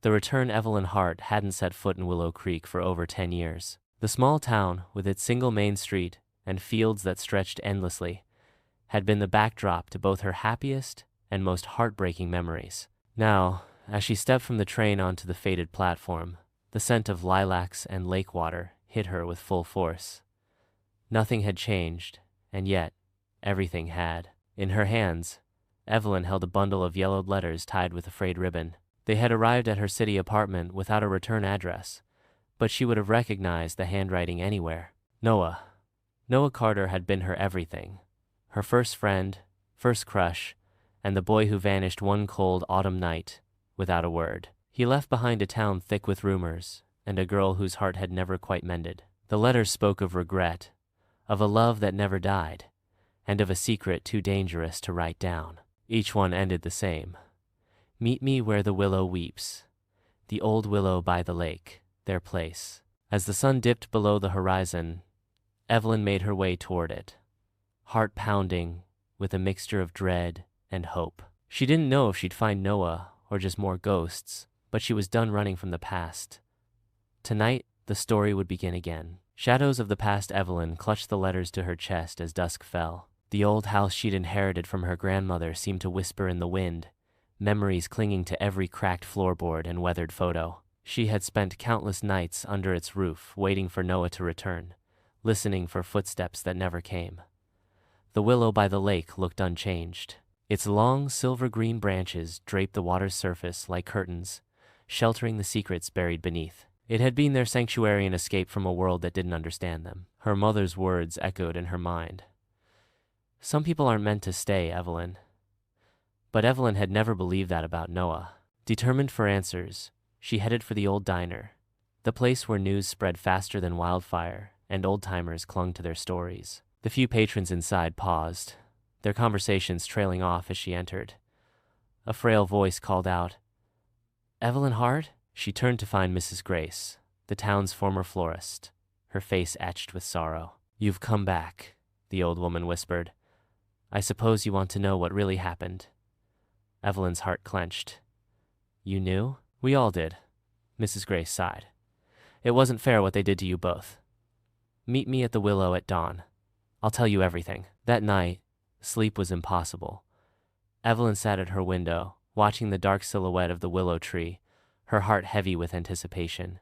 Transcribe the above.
The return Evelyn Hart hadn't set foot in Willow Creek for over 10 years. The small town, with its single main street and fields that stretched endlessly, had been the backdrop to both her happiest and most heartbreaking memories. Now, as she stepped from the train onto the faded platform, the scent of lilacs and lake water hit her with full force. Nothing had changed, and yet, everything had. In her hands, Evelyn held a bundle of yellowed letters tied with a frayed ribbon. They had arrived at her city apartment without a return address, but she would have recognized the handwriting anywhere. Noah. Noah Carter had been her everything. Her first friend, first crush, and the boy who vanished one cold autumn night without a word. He left behind a town thick with rumors, and a girl whose heart had never quite mended. The letters spoke of regret, of a love that never died, and of a secret too dangerous to write down. Each one ended the same. Meet me where the willow weeps, the old willow by the lake, their place. As the sun dipped below the horizon, Evelyn made her way toward it, heart pounding with a mixture of dread and hope. She didn't know if she'd find Noah or just more ghosts, but she was done running from the past. Tonight, the story would begin again. Shadows of the past Evelyn clutched the letters to her chest as dusk fell. The old house she'd inherited from her grandmother seemed to whisper in the wind, memories clinging to every cracked floorboard and weathered photo. She had spent countless nights under its roof waiting for Noah to return, listening for footsteps that never came. The willow by the lake looked unchanged. Its long, silver-green branches draped the water's surface like curtains, sheltering the secrets buried beneath. It had been their sanctuary and escape from a world that didn't understand them. Her mother's words echoed in her mind. Some people aren't meant to stay, Evelyn. But Evelyn had never believed that about Noah. Determined for answers, she headed for the old diner, the place where news spread faster than wildfire and old-timers clung to their stories. The few patrons inside paused, their conversations trailing off as she entered. A frail voice called out, "Evelyn Hart?" She turned to find Mrs. Grace, the town's former florist, her face etched with sorrow. "You've come back," the old woman whispered. "I suppose you want to know what really happened." Evelyn's heart clenched. "You knew?" "We all did," Mrs. Grace sighed. "It wasn't fair what they did to you both. Meet me at the Willow at dawn. I'll tell you everything." That night, sleep was impossible. Evelyn sat at her window, watching the dark silhouette of the willow tree, her heart heavy with anticipation.